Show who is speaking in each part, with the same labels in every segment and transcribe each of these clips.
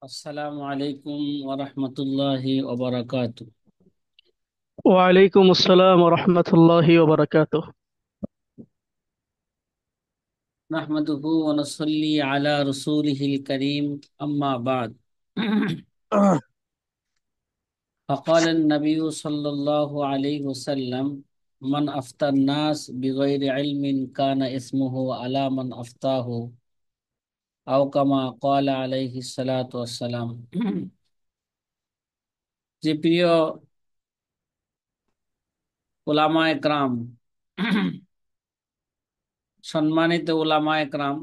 Speaker 1: আসসালামু আলাইকুম ওয়া রাহমাতুল্লাহি ওয়া বারাকাতুহু।
Speaker 2: ওয়ালাইকুম আসসালাম রহমতুল্লাহি ওবরাকাতুহ।
Speaker 1: নাহমাদুহু ওয়া নুসাল্লি আলা রাসূলিহিল কারীম, আম্মা বা'দ। فقال النبي صلى الله عليه وسلم: من أفتى الناس بغير علم كان اسمه على من أفتاه، أو كما قال عليه الصلاة والسلام। যে প্রিয় উলামায়ে কেরাম, সম্মানিত উলামায়ে কেরাম,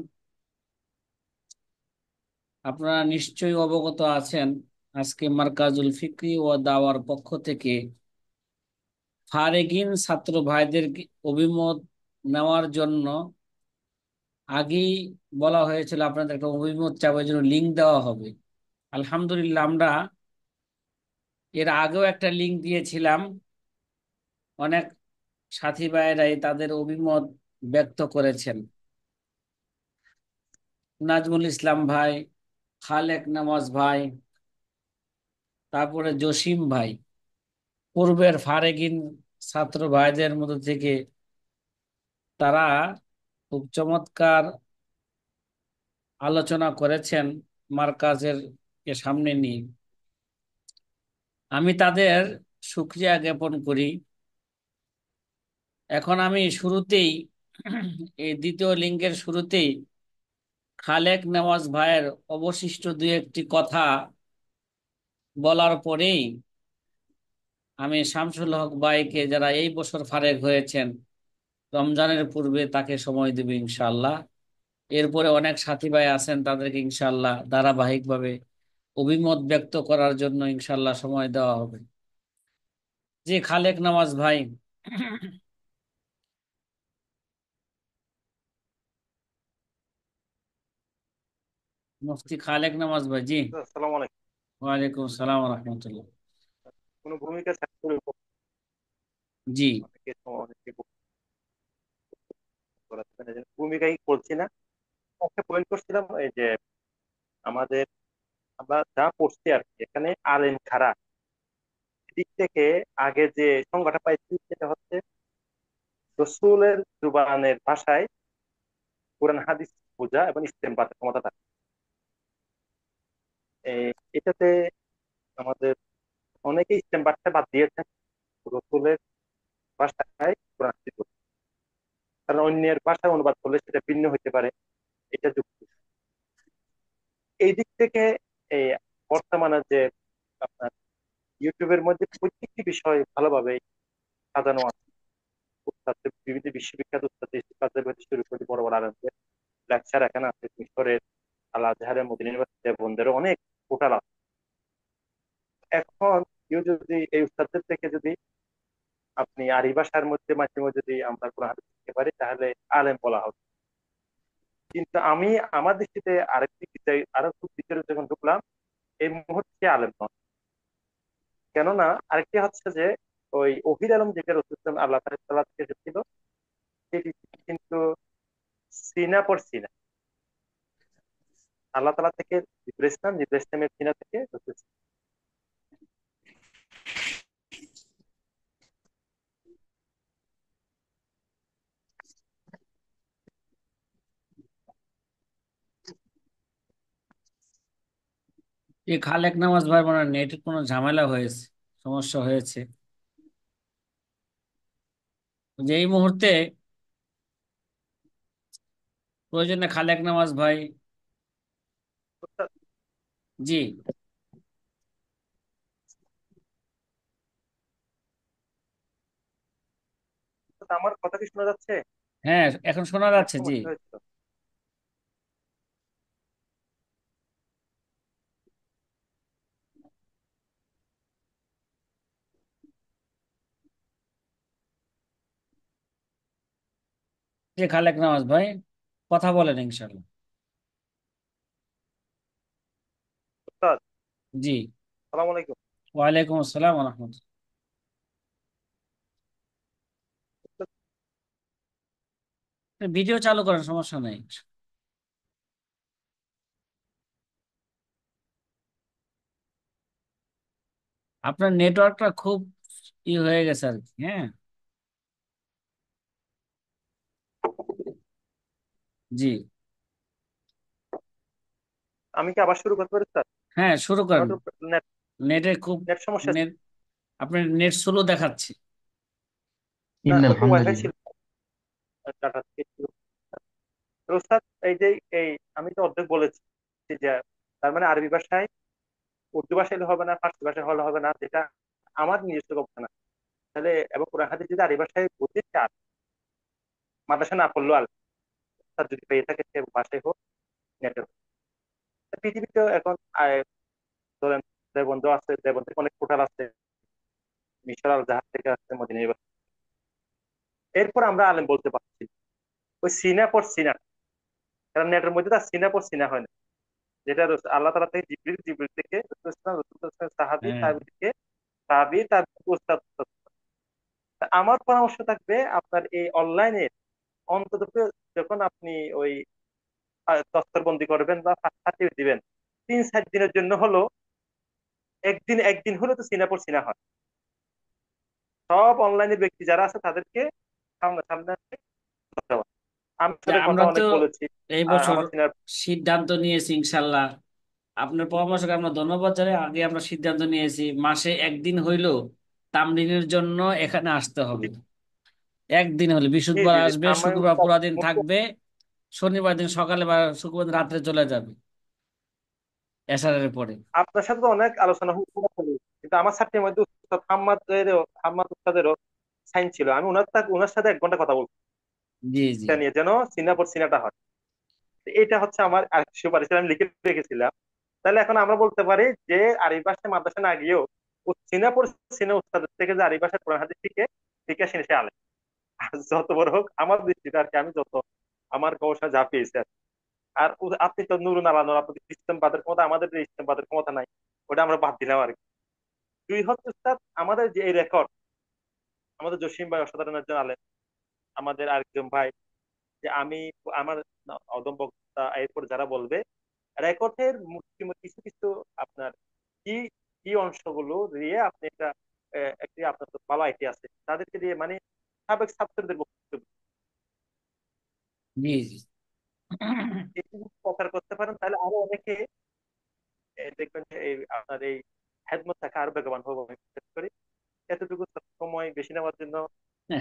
Speaker 1: আপনারা নিশ্চয়ই অবগত আছেন, আজকে মার্কাজুল ফিকরি ও দাওয়ার পক্ষ থেকে ফারেগিন ছাত্র ভাইদের অভিমত নেওয়ার জন্য আগেই বলা হয়েছিল আপনাদের একটা অভিমত চাওয়ার জন্য লিংক দেওয়া হবে। আলহামদুলিল্লাহ, আমরা এর আগেও একটা লিংক দিয়েছিলাম। অনেক সাথী ভাইয়েরাই তাদের অভিমত ব্যক্ত করেছেন। নাজমুল ইসলাম ভাই, খালেক নওয়াজ ভাই, তারপরে জসিম ভাই, পূর্বের ফারেগিন ছাত্র ভাইদের মধ্যে থেকে তারা খুব চমৎকার আলোচনা করেছেন মার্কাজের কে সামনে নিয়ে। আমি তাদের শুকরিয়া জ্ঞাপন করি। এখন আমি শুরুতেই এই দ্বিতীয় লিঙ্গের শুরুতেই খালেক নেওয়াজ ভাইয়ের অবশিষ্ট দুই একটি কথা বলার পরেই আমি শামসুল হক ভাইকে, যারা এই বছর ফারেক হয়েছেন, রমজানের পূর্বে তাকে সময় দেব ইনশাআল্লাহ। এরপরে অনেক সাথী ভাই আছেন, তাদেরকে ইনশাআল্লাহ ধারাবাহিকভাবে অভিমত ব্যক্ত করার জন্য ইনশাআল্লাহ সময় দেওয়া হবে। জি, খালেক নওয়াজ ভাই। মুফতি খালেক নওয়াজ ভাই, জি।
Speaker 3: আসসালামু আলাইকুম।
Speaker 1: ওয়ালাইকুম আসসালাম ওয়া রাহমাতুল্লাহ।
Speaker 3: কোনো ভূমিকা থাকলে
Speaker 1: জি।
Speaker 3: অনেকে করাচ্ছেন, এই জন্য ভূমিকাই করছি না। একটা পয়েন্ট করছিলাম, এই যে আমাদের আমরা যা পড়ছি আর কি, এখানে আলেম খারা দিক থেকে আগে যে সংজ্ঞাটা পাইছি সেটা হচ্ছে রসুলের জুবানের ভাষায় কোরআন হাদিস বোঝা এবং ইস্তেমবাতের ক্ষমতা থাকে। এটাতে আমাদের অনেকেই ইস্তেমবাদটা বাদ দিয়েছেন, রসুলের ভাষায় কোরআন হাদিস বোঝা। কারণ অন্যের ভাষায় অনুবাদ করলে সেটা ভিন্ন হতে পারে, এটা যুক্তি। এই দিক থেকে এই বর্তমানে যে আপনার ইউটিউবের মধ্যে প্রত্যেকটি বিষয় ভালোভাবে সাজানো আছে। উস্তাদদের বিভিন্ন বিশ্ববিখ্যাত উস্তাদ ইস্তেফাদের হতে শুরু করে বড় বড় আলেমদের লেকচার এখানে আছে। মিশরের আল আজহারের মদিনা ইউনিভার্সিটি বন্ধেরও অনেক পোর্টাল আছে। এখন কেউ যদি এই উস্তাদদের থেকে যদি আপনি আরবি ভাষার মধ্যে মাধ্যমে যদি আমরা কোনো হাদিস শিখতে পারি তাহলে আলেম বলা হবে। কিন্তু আমি আমার দৃষ্টিতে আরেকটি বিষয়, আরো খুব ভিতরে যখন ঢুকলাম, এই মুহূর্তে আলেম নয়। কেননা আরেকটি হচ্ছে যে ওই ওহিদ আলম যেটা রসুল আল্লাহ তাআলা থেকে এসেছিল, সেটি কিন্তু সিনা পর সিনা, আল্লাহ তাআলা থেকে জিবরাইল ইসলাম, জিবরাইল ইসলামের সিনা থেকে রসুল।
Speaker 1: এই খালেক নওয়াজ ভাই মনে হয় নেটের কোনো ঝামেলা হয়েছে, সমস্যা হয়েছে। যে এই মুহূর্তে প্রয়োজনে খালেক নওয়াজ ভাই।
Speaker 3: অর্থাৎ
Speaker 1: জি।
Speaker 3: আমার কথা কি শোনা যাচ্ছে?
Speaker 1: হ্যাঁ, এখন শোনা
Speaker 3: অনেক
Speaker 1: যাচ্ছে, জি।
Speaker 3: সমস্যা হয়েছিল।
Speaker 1: জি, খালেক নওয়াজ ভাই, কথা বলেন ইনশাল্লাহ।
Speaker 3: অর্থাৎ
Speaker 1: জি।
Speaker 3: সালাম আলাইকুম।
Speaker 1: ওয়ালাইকুম আসসালাম ওয়া রাহমাতুল্লাহ। ভিডিও চালু করেন, সমস্যা নেই। আপনার নেটওয়ার্কটা খুব হয়ে গেছে আর কি। হ্যাঁ, জি।
Speaker 3: আমি কি আবার শুরু করতে পারি স্যার?
Speaker 1: হ্যাঁ, শুরু
Speaker 3: আমার
Speaker 1: করেন।
Speaker 3: তো নেট
Speaker 1: নেটের খুব
Speaker 3: নেট সমস্যা ছিল।
Speaker 1: নেট, আপনার নেট স্লো দেখাচ্ছে।
Speaker 3: না,
Speaker 4: إن
Speaker 3: ওই তো
Speaker 4: الحمد
Speaker 3: ওয়াইফাই ছিল,
Speaker 4: لله
Speaker 3: ডাটা থেকে ছিল। তো স্যার, এই যে এই আমি তো অর্ধেক বলেছি যে তার মানে আরবি ভাষায়, উর্দু ভাষায় হলে হবে না, ফার্সি ভাষায় হলে হবে না, যেটা আমার নিজস্ব গবেষণা। তাহলে এবং কোরআন হাদিস যদি আরবি ভাষায় বুঝতে চান, মাদ্রাসা না পড়লেও আল স্যার যদি পেয়ে থাকে সে ভাষায় হোক, নেটে হোক। পৃথিবীতে এখন ধরেন দেববন্ধু আছে, দেববন্ধু অনেক পোর্টাল আছে, মিশর আল জাহাজ থেকে আসছে, মদিনা ইউনিভার্সিটি। এরপর আমরা আলেম বলতে পারছি ওই সিনা পর সিনা, কারণ নেটের মধ্যে তার সিনা পর সিনা হয় না। যেটা আল্লাহ তালা থেকে জিবরিল, জিবরিল থেকে রাসূল ইসলাম, রাসূল ইসলাম সাহাবী,
Speaker 1: হ্যাঁ,
Speaker 3: তাবি থেকে তাবি, তার উস্তাদ, উস্তাদ। তা আমার পরামর্শ থাকবে আপনার এই অনলাইনে অন্তত যখন আপনি ওই দস্তরবন্দি করবেন বা সার্টিফিকেট দিবেন, 3-4 দিনের জন্য হলো, একদিন একদিন হলো তো সিনা পর সিনা হয়। সব অনলাইনে ব্যক্তি যারা আছে তাদেরকে সামনে সামনে ধরতে হবে। আমি
Speaker 1: যে
Speaker 3: আসলে কথা
Speaker 1: আমরা তো
Speaker 3: অনেক বলেছি।
Speaker 1: এই বছর
Speaker 3: আমার সিনার
Speaker 1: সিদ্ধান্ত নিয়েছি ইনশাল্লাহ। আপনার পরামর্শকে আমরা ধন্যবাদ জানাই। আগে আমরা সিদ্ধান্ত নিয়েছি মাসে একদিন হইলেও তামরিনের জন্য এখানে আসতে হবে। একদিন হলে
Speaker 3: জি
Speaker 1: বৃহস্পতিবার
Speaker 3: জি জি
Speaker 1: আসবে,
Speaker 3: আমি
Speaker 1: শুক্রবার পুরা দিন থাকবে, শনিবার দিন সকালে বা শুক্রবার দিন রাত্রে চলে যাবে এশারের পরে।
Speaker 3: আপনার সাথে তো অনেক আলোচনা হলো, কিন্তু আমার ছাত্রের মধ্যে উস্তাদ হাম্মাদ উস্তাদেরও সাইন ছিল। আমি ওনার সাথে 1 ঘন্টা কথা বলছি
Speaker 1: জি, জি,
Speaker 3: এটা নিয়ে, যেন সিঙ্গাপুর সিনাটা হয়। তো এটা হচ্ছে আমার আরেকটি সুপারিশ, আমি লিখে রেখেছিলাম। তাহলে এখন আমরা বলতে পারি যে আরবি ভাষায় মাদ্রাসা না গিয়েও সিঙ্গাপুর সিনা উস্তাদের থেকে যে আরবি ভাষায় কোরআন হাদিস শিখে শিখে আসেন সে আলেম। আর যত বড় হোক আমার দৃষ্টিতে আর কি, আমি যত আমার গবেষণা যা পেয়েছি আর কি। আর আপনি তো নুরুন আলা নূর, আপনাদের ইসলামবাদের ক্ষমতা, আমাদের যে ইসলামবাদের ক্ষমতা নাই, ওটা আমরা বাদ দিলাম আর কি। দুই হচ্ছে উস্তাদ, আমাদের যে এই রেকর্ড, আমাদের জসিম ভাই অসাধারণ একজন আলেম, আমাদের আরেকজন ভাই, যে আমি আমার অদম বক্তা, এরপর যারা বলবে রেকর্ডের কিছু কিছু আপনার কি কি অংশগুলো দিয়ে আপনি একটি আপনার তো ভালো আইটি আছে তাদেরকে দিয়ে, মানে সাবেক ছাত্রদের বক্তব্য
Speaker 1: জি, জি।
Speaker 3: এটি যদি প্রচার করতে পারেন, তাহলে আরো অনেকে দেখবেন যে এই আপনার এই হেদমত থাকে আরো বেগবান হবো আমি বিশ্বাস করি। এতটুকু সময় বেশি নেওয়ার জন্য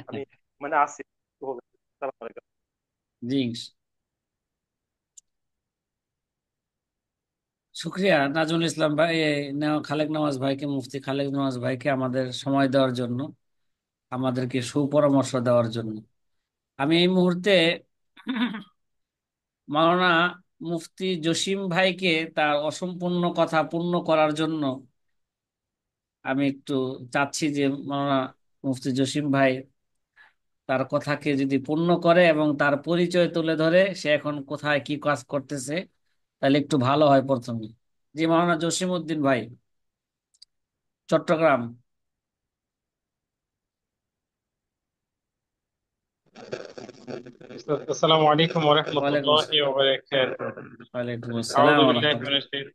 Speaker 3: আমি মানে আছি। সালাম আলাইকুম।
Speaker 1: জি, শুক্রিয়া নাজমুল ইসলাম ভাই, খালেক নওয়াজ ভাইকে, মুফতি খালেক নওয়াজ ভাইকে আমাদের সময় দেওয়ার জন্য, আমাদেরকে সুপরামর্শ দেওয়ার জন্য। আমি এই মুহূর্তে মাওলানা মুফতি জসিম ভাইকে তার অসম্পূর্ণ কথা পূর্ণ করার জন্য আমি একটু চাচ্ছি যে মাওলানা মুফতি জসিম ভাই তার কথাকে যদি পূর্ণ করে এবং তার পরিচয় তুলে ধরে সে এখন কোথায় কি কাজ করতেছে, তাহলে একটু ভালো হয় প্রথমে। জি, মাওলানা জসিম উদ্দিন ভাই, চট্টগ্রাম।
Speaker 5: السلام عليكم ورحمة
Speaker 1: ওয়ালাইকুম
Speaker 5: الله وبركاته.
Speaker 1: ওয়ালাইকুম
Speaker 5: أعوذ
Speaker 1: আসসালাম
Speaker 5: بالله من
Speaker 1: রহমতুল্লাহ।
Speaker 5: الشيطان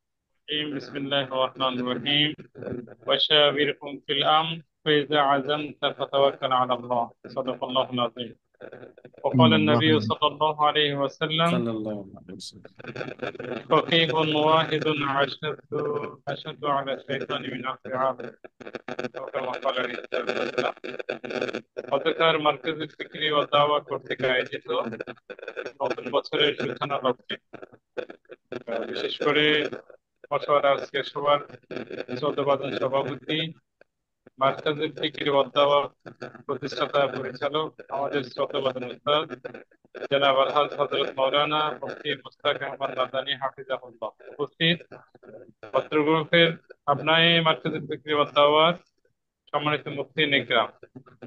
Speaker 5: الرجيم. بسم الله الرحمن الرحيم. وشاورهم في الأمر فإذا عزمت فتوكل على الله. صدق الله العظيم. وقال
Speaker 4: إن الله
Speaker 5: النبي صلى الله عليه وسلم:
Speaker 1: সাল্লাল্লাহু আলাইহি ওয়াসাল্লাম।
Speaker 5: فقيه واحد أشد على الشيطان من ألف عابد. أو كما قال عليه الصلاة والسلام. অতঃপর মার্কাজুল ফিকরি ও দাওয়া কর্তৃক আয়োজিত নতুন বছরের সূচনা লগ্নে বিশেষ করে মশওয়ারা আজকে সবার শ্রদ্ধাভাজন সভাপতি, মার্কাজুল ফিকরি ও দাওয়া প্রতিষ্ঠাতা পরিচালক, আমাদের শ্রদ্ধাভাজন উস্তাদ জনাব আলহাজ হযরত মাওলানা মুফতি মুশতাক আহমদ মাদানী হাফিজাহুল্লাহ উপস্থিত, পত্রগ্রুপের আপনায় মার্কাজুল ফিকরি ও দাওয়ার সম্মানিত মুফতি নিকরাম,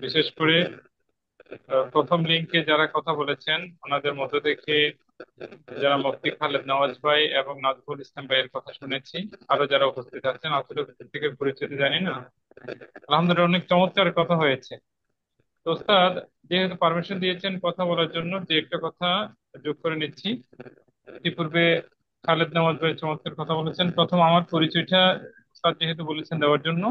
Speaker 5: বিশেষ করে প্রথম লিঙ্কে যারা কথা বলেছেন ওনাদের মধ্য থেকে যারা মুফতি খালেদ নওয়াজ ভাই এবং নাজমুল ইসলাম ভাইয়ের কথা শুনেছি, আরো যারা উপস্থিত আছেন আসলে থেকে পরিচিত জানি না, আলহামদুলিল্লাহ অনেক চমৎকার কথা হয়েছে। তো ওস্তাদ যেহেতু পারমিশন দিয়েছেন কথা বলার জন্য, যে একটা কথা যোগ করে নিচ্ছি। ইতিপূর্বে খালেদ নওয়াজ ভাই চমৎকার কথা বলেছেন। প্রথম আমার পরিচয়টা উস্তাদ যেহেতু বলেছেন দেওয়ার জন্য।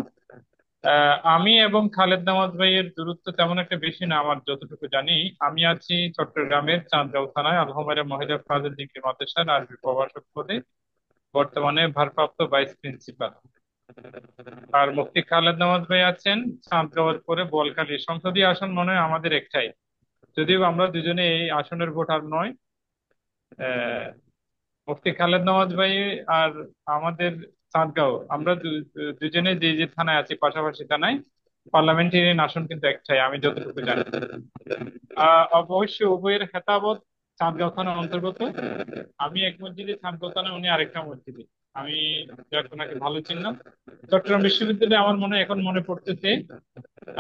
Speaker 5: আমি এবং খালেদ নামাজ ভাইয়ের দূরত্ব তেমন একটা বেশি না আমার যতটুকু জানি। আমি আছি চট্টগ্রামের চাঁদগাঁও থানায় আল-হোমারা মহিলা ফাজিল ডিগ্রি মাদ্রাসার আরবি প্রভাষক পদে, বর্তমানে ভারপ্রাপ্ত ভাইস প্রিন্সিপাল। আর মুফতি খালেদ নওয়াজ ভাই আছেন চাঁদগাঁওয়ের পরে বোয়ালখালী। সংসদীয় আসন মনে হয় আমাদের একটাই, যদিও আমরা দুজনে এই আসনের ভোটার নয়। আহ, মুফতি খালেদ নওয়াজ ভাই আর আমাদের চাঁদগাঁও, আমরা দুজনে যে যে থানায় আছি পাশাপাশি থানায়, পার্লামেন্টারিয়ান আসন কিন্তু একটাই আমি যতটুকু জানি। অবশ্যই উভয়ের খেতাবত চাঁদগাঁও থানার অন্তর্গত। আমি এক মসজিদে চাঁদগাঁও থানায়, উনি আরেকটা মসজিদে। আমি যাক ওনাকে ভালো চিনলাম। চট্টগ্রাম বিশ্ববিদ্যালয়ে আমার মনে এখন মনে পড়তেছে,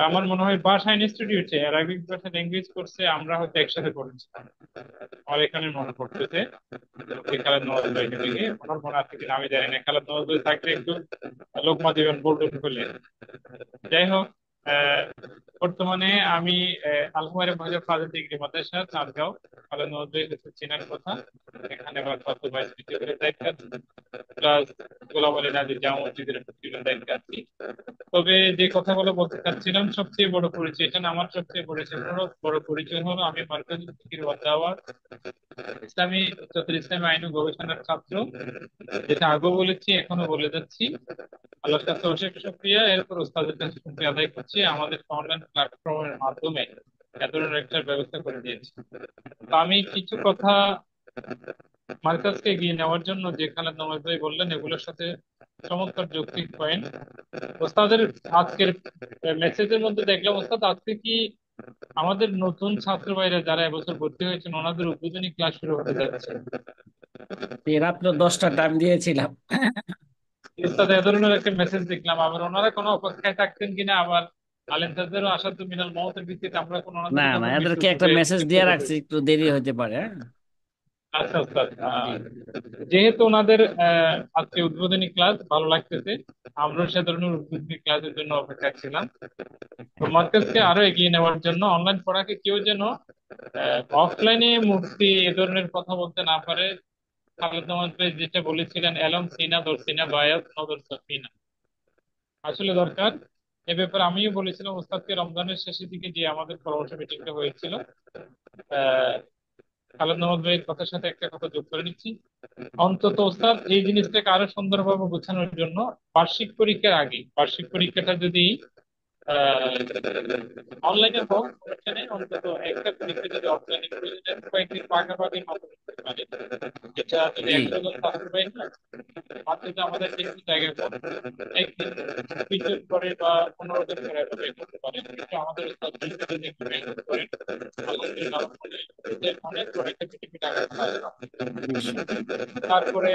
Speaker 5: আমার মনে হয় ভাষা ইনস্টিটিউটে অ্যারাবিক ভাষা ল্যাঙ্গুয়েজ কোর্সে আমরা হয়তো একসাথে পড়েছিলাম। আমার এখানে মনে পড়তেছে খালেদ নওয়াজ ভাইকে দেখে। আমার মনে আছে কিনা আমি জানি না, খালেদ নওয়াজ ভাই থাকলে একটু লোকমা দিবেন বলবেন বলে। যাই হোক, আহ, বর্তমানে আমি আলহামারে মহিলা ফাজিল ডিগ্রি মাদ্রাসা চাঁদগাঁও, খালেদ নওয়াজ ভাই হচ্ছে চেনার কথা। এখানে ভারপ্রাপ্ত ভাইস প্রিন্সিপালের দায়িত্ব আছে, প্লাস গোলাম আলী নাজির জামা মসজিদের প্রিন্সিপালের দায়িত্বে আছি। তবে যে কথাগুলো বলতে চাচ্ছিলাম, সবচেয়ে বড় পরিচয়, এখানে আমার সবচেয়ে বড় পরিচয় হলো আমি মার্কাজুল ফিকির ওয়াদ দাওয়ার ইসলামী উচ্চতর ইসলামী আইন ও গবেষণার ছাত্র। যেটা আগেও বলেছি এখনো বলে যাচ্ছি, আল্লাহর কাছে অশেষ শুকরিয়া, এরপর ওস্তাদের কাছে শুকরিয়া আদায় করছি আমাদের অনলাইন প্ল্যাটফর্মের মাধ্যমে এত ধরনের একটা ব্যবস্থা করে দিয়েছি। তো আমি কিছু কথা মার্কাজকে এগিয়ে নেওয়ার জন্য যে খালেদ নওয়াজ ভাই বললেন এগুলোর সাথে চমৎকার যৌক্তিক পয়েন্ট। ওস্তাদের আজকের মেসেজের মধ্যে দেখলাম, ওস্তাদ আজকে কি আমাদের নতুন ছাত্র ভাইরা যারা এবছর ভর্তি হয়েছেন ওনাদের উদ্বোধনী ক্লাস শুরু হতে যাচ্ছে।
Speaker 1: রাত্র 10টা টাইম দিয়েছিলাম।
Speaker 5: ওস্তাদ এ ধরনের একটা মেসেজ দেখলাম। আবার ওনারা কোনো অপেক্ষায় থাকতেন কিনা, আবার আলেম তাদেরও আসার তো মিনাল মহতের ভিত্তিতে আমরা কোনো
Speaker 1: না
Speaker 5: ওনাদেরকে
Speaker 1: না,
Speaker 5: মৃত্যু
Speaker 1: এদেরকে একটা
Speaker 5: থেকে
Speaker 1: মেসেজ
Speaker 5: মুক্ত
Speaker 1: দিয়ে
Speaker 5: করতে।
Speaker 1: রাখছি, একটু দেরি হতে পারে, হ্যাঁ।
Speaker 5: আচ্ছা ওস্তাদ,
Speaker 1: জি।
Speaker 5: যেহেতু ওনাদের আজকে উদ্বোধনী ক্লাস ভালো লাগতেছে, আমরাও সে ধরনের উদ্বোধনী ক্লাসের জন্য অপেক্ষা ছিলাম। তো মার্কাজকে আরো এগিয়ে নেওয়ার জন্য অনলাইন পড়াকে কেউ যেন অফলাইনে মুক্তি এ ধরনের কথা বলতে না পারে। খালেদ নওয়াজ ভাই যেটা বলেছিলেন, এলম সিনা দর সিনা বায়াত নদর সফিনা, আসলে দরকার। এ ব্যাপারে আমিও বলেছিলাম ওস্তাদকে রমজানের শেষের দিকে যে আমাদের পরামর্শ মিটিংটা হয়েছিল। আহ খালেদ নওয়াজ ভাইয়ের কথার সাথে একটা কথা যোগ করে নিচ্ছি। অন্তত ওস্তাদ এই জিনিসটাকে আরো সুন্দরভাবে গোছানোর জন্য বার্ষিক পরীক্ষার আগে, বার্ষিক পরীক্ষাটা যদি অনলাইনে হোক সমস্যা নেই, অন্তত একটা পরীক্ষা যদি অফলাইনে করে দেন কয়েকদিন পাকাপাকির মতো করতে পারে। যেটা যদি
Speaker 1: জি।
Speaker 5: 100 জন ছাত্র পাই না, মাত্র তো আমাদের যেহেতু জায়গা কম, একদিন 20 জন করে বা 15 জন করে এভাবে করতে পারে, কিন্তু আমাদের উস্তাদ যদি একটু মেহনত করেন, আলহামদুলিল্লাহ আমার মনে হয় এদের অনেক বড় একটা পৃথিবী টাকা পাওয়া
Speaker 1: ইনশাল্লাহ।
Speaker 5: তারপরে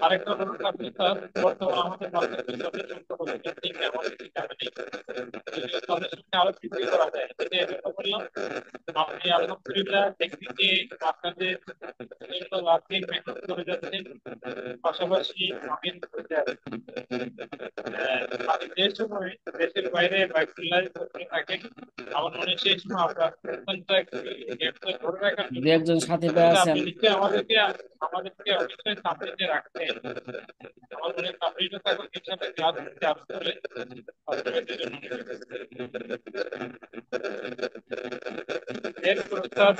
Speaker 5: আরেকটা হলো আপনি স্যার, বর্তমানে আমাদের বাংলাদেশের সবচেয়ে সংখ্যা হলো তিনটি, আমাদের ঠিক আমি নেই, যদি তাদের সঙ্গে আরো বৃদ্ধি করা যায় সেটা এজন্য বললাম। আপনি আলহামদুলিল্লাহ দেখছি যে আপনাদের জন্য রাত্রি মেহনত করে যাচ্ছেন, পাশাপাশি আমি আপনি যে সময় দেশের বাইরে বা খুলনায় থাকেন, আমার মনে হয় সেই সময় আপনার অবস্থানটা একটু ধরে রাখার
Speaker 1: দু
Speaker 5: জন্য
Speaker 1: একজন সাথী ভাই
Speaker 5: আপনি
Speaker 1: আছেন।
Speaker 5: নিশ্চয়ই আমাদেরকে অবশ্যই সাবজেক্টে রাখতেন। আমার মনে হয় সাবজেক্টে থাকলে সাথে ক্লাস করতে আসতে হলে ছাত্রছাত্রীদের জন্য এরপর স্যার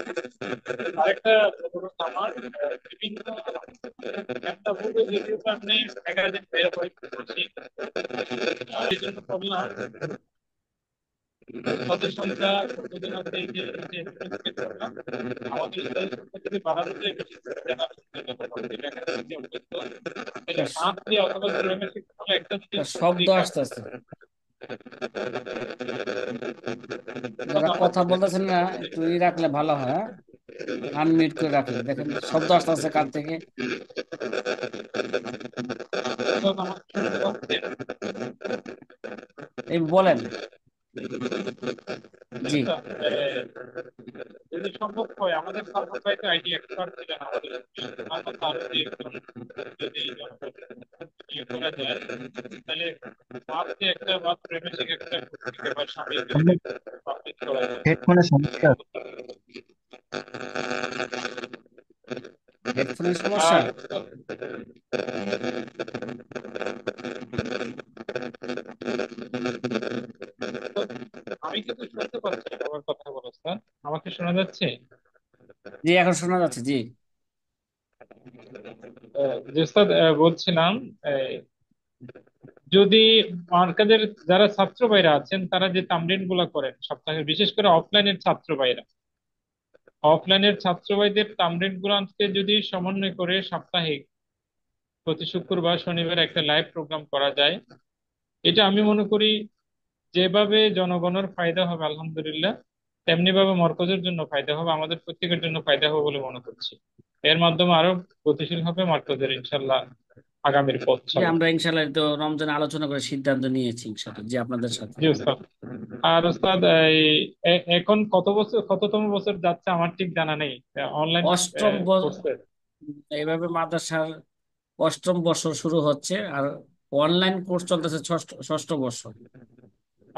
Speaker 5: আরেকটা অনুরোধ আমার, বিভিন্ন একটা ভুল যেহেতু আপনি 11 দিন বের হয়ে পড়ছি, এই জন্য বললাম তাদের সংখ্যা কতদিন আছে এই যে করলাম, আমাদের সংখ্যা যদি বাড়ানো যায় বেশি জানা তাহলে
Speaker 1: তার
Speaker 5: 5 দিয়ে অথবা জুলাই শিক্ষা একটা
Speaker 1: তার
Speaker 5: জিনিস
Speaker 1: শব্দ
Speaker 5: পত্রিকা।
Speaker 1: আসতেছে, যারা কথা বলতেছেন না একটু রাখলে ভালো হয়, হ্যাঁ। আনমিউট করে রাখলে দেখেন শব্দ আসতেছে কার থেকে। এই বলেন। জি।
Speaker 5: আচ্ছা, যদি সম্ভব হয় আমাদের সার্ভার সাইটে আইটি এক্সপার্ট ছিলেন আমাদের, আমরা তার যদি ইয়ে করা যায় তাহলে আপনি একটা বা প্রেমেসিক একটা পত্রিকা বা সাময়িক
Speaker 4: আমাদের
Speaker 5: পাবলিশ করা যায়।
Speaker 4: হেডফোনের সমস্যা।
Speaker 1: হেডফোনের সমস্যা।
Speaker 5: আর যাচ্ছে?
Speaker 1: জি, এখন শোনা যাচ্ছে। জি,
Speaker 5: জি ওস্তাদ, বলছিলাম আহ, যদি মার্কাজের যারা ছাত্র ভাইরা আছেন তারা যে তামরিন গুলা করেন সপ্তাহে, বিশেষ করে অফলাইনের ছাত্র ভাইরা, অফলাইনের ছাত্র ভাইদের তামরিন গুলাকে যদি সমন্বয় করে সাপ্তাহিক প্রতি শুক্রবার শনিবার একটা লাইভ প্রোগ্রাম করা যায়, এটা আমি মনে করি যেভাবে জনগণের ফায়দা হবে আলহামদুলিল্লাহ, তেমনি ভাবে মরকজের জন্য ফায়দা হবে, আমাদের প্রত্যেকের জন্য ফায়দা হবে বলে মনে করছি। এর মাধ্যমে আরো গতিশীল হবে মরকজের ইনশাল্লাহ আগামীর পথ
Speaker 1: জি,
Speaker 5: চলা।
Speaker 1: আমরা ইনশাল্লাহ তো রমজানে আলোচনা করে সিদ্ধান্ত নিয়েছি ইনশাল্লাহ, জি, আপনাদের সাথে।
Speaker 5: জি ওস্তাদ। আর ওস্তাদ এখন কততম বছর যাচ্ছে আমার ঠিক জানা নেই অনলাইন
Speaker 1: অষ্টম
Speaker 5: কোর্সে।
Speaker 1: এইভাবে মাদ্রাসার অষ্টম বর্ষ শুরু হচ্ছে, আর অনলাইন কোর্স চলতেছে ষষ্ঠ বর্ষ।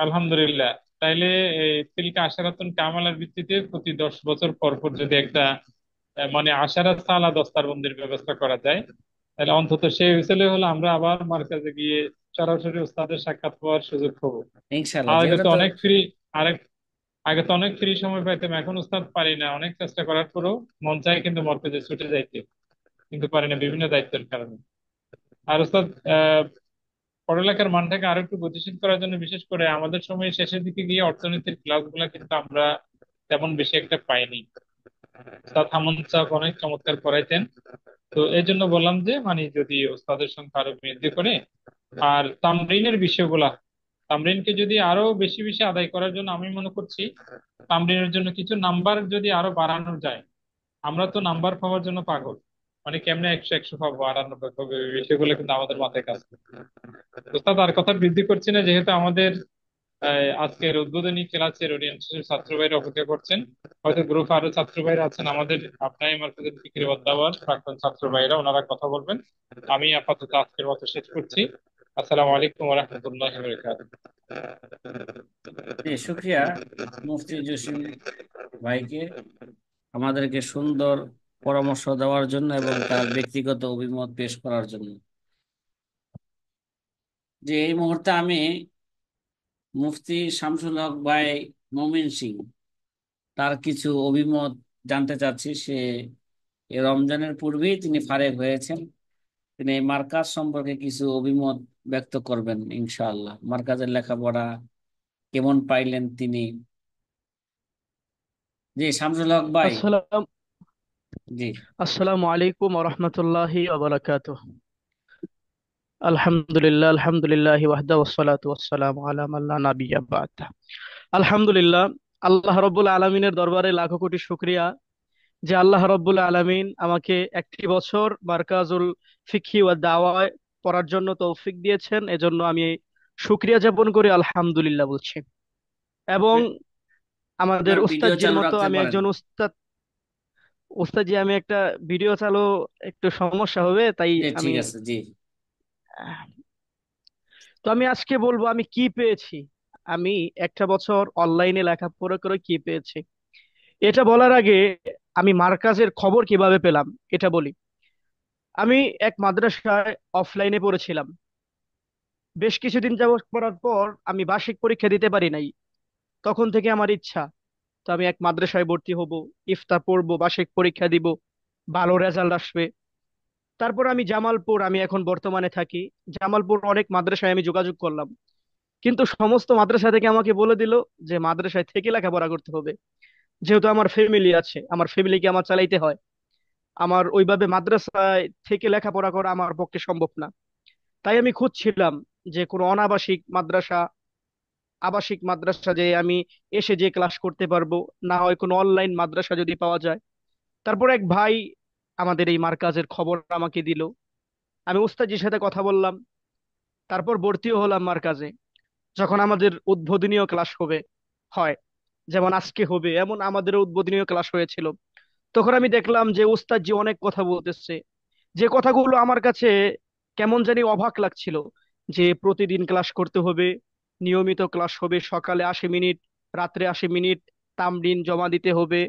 Speaker 5: আলহামদুলিল্লাহ। তাইলে এই তিলকা আশারাতুন কামালার ভিত্তিতে প্রতি 10 বছর পর পর যদি একটা মানে আশারাত সালা দস্তারবন্দির ব্যবস্থা করা যায়, তাহলে অন্তত সেই হিসেবে হলো আমরা আবার মার্কাজে গিয়ে সরাসরি ওস্তাদের সাক্ষাৎ পাওয়ার সুযোগ পাবো।
Speaker 1: ইনশাল্লাহ,
Speaker 5: আগে
Speaker 1: যেহেতু
Speaker 5: তো
Speaker 1: তো
Speaker 5: অনেক ফ্রি, আরেক আগে তো অনেক ফ্রি সময় পাইতাম, এখন ওস্তাদ পারি না, অনেক চেষ্টা করার পরেও মন চায় কিন্তু মরকজে ছুটে যাইতে, কিন্তু পারি না বিভিন্ন দায়িত্বের কারণে। আর ওস্তাদ পড়ালেখার মানটাকে আরো একটু গতিশীল করার জন্য বিশেষ করে আমাদের সময় শেষের দিকে গিয়ে অর্থনীতির ক্লাসগুলো কিন্তু আমরা তেমন বেশি একটা পাইনি। ওস্তাদ হামুন সাহেব অনেক চমৎকার করাইতেন। তো এই জন্য বললাম যে মানে যদি ওস্তাদের সংখ্যা আরো বৃদ্ধি করে আর তামরিনের বিষয়গুলা, তামরিনকে যদি আরো বেশি বেশি আদায় করার জন্য আমি মনে করছি তামরিনের জন্য কিছু নাম্বার যদি আরো বাড়ানো যায়। আমরা তো নাম্বার পাওয়ার জন্য পাগল, মানে কেমনে 100 পাবো, 98 পাবো, এই বিষয়গুলো কিন্তু আমাদের মাথায় কাজ করে। ওস্তাদ আর কথা বৃদ্ধি করছি না, যেহেতু আমাদের আজকের উদ্বোধনী ক্লাসের ওরিয়েন্টেশন ছাত্র ভাইরা অপেক্ষা করছেন। হয়তো গ্রুপে আরো ছাত্র ভাইরা আছেন আমাদের আপনার মার্কেটের ফিকির বদাওয়ার প্রাক্তন ছাত্র ভাইরা, ওনারা কথা বলবেন। আমি আপাতত আজকের মতো শেষ করছি। আসসালামু আলাইকুম ওয়া রাহমাতুল্লাহি ওয়া বারাকাতুহু।
Speaker 1: জি, শুক্রিয়া মুফতি জসিম ভাইকে আমাদেরকে সুন্দর পরামর্শ দেওয়ার জন্য এবং তার ব্যক্তিগত অভিমত পেশ করার জন্য। যে এই মুহূর্তে আমি মুফতি শামসুল হক ভাই মমিন সিং তার কিছু অভিমত জানতে চাচ্ছি। সে এই রমজানের পূর্বেই তিনি ফারেগ হয়েছেন, তিনি এই মার্কাজ সম্পর্কে কিছু অভিমত ব্যক্ত করবেন ইনশাআল্লাহ। মার্কাজের লেখাপড়া কেমন পাইলেন তিনি? জি, শামসুল হক ভাই।
Speaker 2: আসসালাম
Speaker 1: জি,
Speaker 2: আসসালামু আলাইকুম ওয়া রাহমাতুল্লাহি ওয়া বারাকাতুহু। আলহামদুলিল্লাহ আলহামদুলিল্লাহ ওয়াহদা ওয়াসসালাতু ওয়াসসালামু আলা মান লা নাবিয়্যা বা'দা। আলহামদুলিল্লাহ, আল্লাহ রাব্বুল আলামিনের দরবারে লাখো কোটি শুকরিয়া যে আল্লাহ রাব্বুল আলামিন আমাকে একটি বছর মার্কাজুল ফিকহি ওয়া দাওয়ায় পড়ার জন্য তৌফিক দিয়েছেন। এজন্য আমি শুকরিয়া জ্ঞাপন করে আলহামদুলিল্লাহ বলছি। এবং আমাদের
Speaker 1: আপনার ভিডিও
Speaker 2: উস্তাদজির
Speaker 1: চালু
Speaker 2: মতো
Speaker 1: রাখতে
Speaker 2: আমি
Speaker 1: পারেন।
Speaker 2: একজন উস্তাদজি, আমি একটা ভিডিও চালু একটু সমস্যা হবে, তাই
Speaker 1: জি,
Speaker 2: আমি
Speaker 1: ঠিক আছে। জি,
Speaker 2: তো আমি আজকে বলবো আমি কি পেয়েছি। আমি একটা বছর অনলাইনে লেখাপড়া করে কি পেয়েছি এটা বলার আগে আমি মার্কাজের খবর কিভাবে পেলাম এটা বলি। আমি এক মাদ্রাসায় অফলাইনে পড়েছিলাম। বেশ কিছুদিন যাবত পড়ার পর আমি বার্ষিক পরীক্ষা দিতে পারি নাই। তখন থেকে আমার ইচ্ছা, তো আমি এক মাদ্রাসায় ভর্তি হব, ইফতা পড়বো, বার্ষিক পরীক্ষা দিব, ভালো রেজাল্ট আসবে। তারপর আমি এখন বর্তমানে থাকি জামালপুর। অনেক মাদ্রাসায় আমি যোগাযোগ করলাম, কিন্তু সমস্ত মাদ্রাসা থেকে আমাকে বলে দিল যে মাদ্রাসায় থেকে লেখাপড়া করতে হবে। যেহেতু আমার ফ্যামিলি আছে, আমার ফ্যামিলিকে আমার চালাইতে হয়, আমার ওইভাবে মাদ্রাসায় থেকে লেখাপড়া করা আমার পক্ষে সম্ভব না। তাই আমি খুঁজছিলাম যে কোনো অনাবাসিক মাদ্রাসা, আবাসিক মাদ্রাসা যে আমি এসে যে ক্লাস করতে পারবো, না হয় কোনো অনলাইন মাদ্রাসা যদি পাওয়া যায়। তারপর এক ভাই আমাদের এই মার্কাজের খবর আমাকে দিল। আমি উস্তাদের সাথে কথা বললাম, তারপর ভর্তিও হলাম মার্কাজে। যখন আমাদের উদ্বোধনীয় ক্লাস হয়, যেমন আজকে হবে এমন আমাদের উদ্বোধনীয় ক্লাস হয়েছিল, তখন আমি দেখলাম যে উস্তাদ জি অনেক কথা বলতেছে। যে কথাগুলো আমার কাছে কেমন জানি অবাক লাগছিল, যে প্রতিদিন ক্লাস করতে হবে, নিয়মিত ক্লাস হবে, সকালে 80 মিনিট, রাত্রে 80 মিনিট তামরিন জমা দিতে হবে,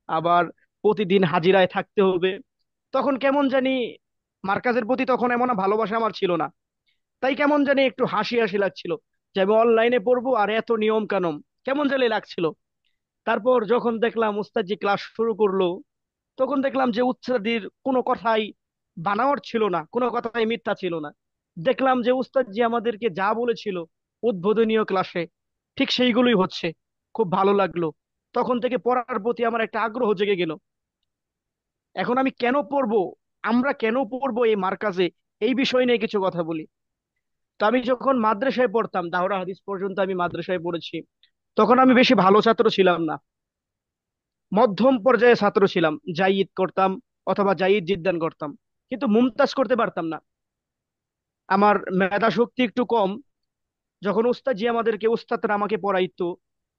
Speaker 2: আবার প্রতিদিন হাজিরায় থাকতে হবে। তখন কেমন জানি মার্কাজের প্রতি তখন এমন ভালোবাসা আমার ছিল না। তাই কেমন জানি একটু হাসি হাসি লাগছিল যে আমি অনলাইনে পড়বো আর এত নিয়ম কানুন, কেমন জানি লাগছিল। তারপর যখন দেখলাম উস্তাদজি ক্লাস শুরু করলো, তখন দেখলাম যে উস্তাদির কোনো কথাই বানাওয়ার ছিল না, কোনো কথাই মিথ্যা ছিল না। দেখলাম যে উস্তাদজি আমাদেরকে যা বলেছিল উদ্বোধনীয় ক্লাসে, ঠিক সেইগুলোই হচ্ছে। খুব ভালো লাগলো। তখন থেকে পড়ার প্রতি আমার একটা আগ্রহ জেগে গেল। এখন আমি কেন পড়বো, আমরা কেন পড়বো এই মার্কাজে, এই বিষয় নিয়ে কিছু কথা বলি। তো আমি যখন মাদ্রাসায় পড়তাম, দাওরা হাদিস পর্যন্ত আমি মাদ্রাসায় পড়েছি, তখন আমি বেশি ভালো ছাত্র ছিলাম না, মধ্যম পর্যায়ে ছাত্র ছিলাম। জাইদ করতাম অথবা জাইদ জিদ্দান করতাম, কিন্তু মুমতাজ করতে পারতাম না। আমার মেধা শক্তি একটু কম। যখন উস্তাদজি আমাদেরকে, উস্তাদরা আমাকে পড়াইতো,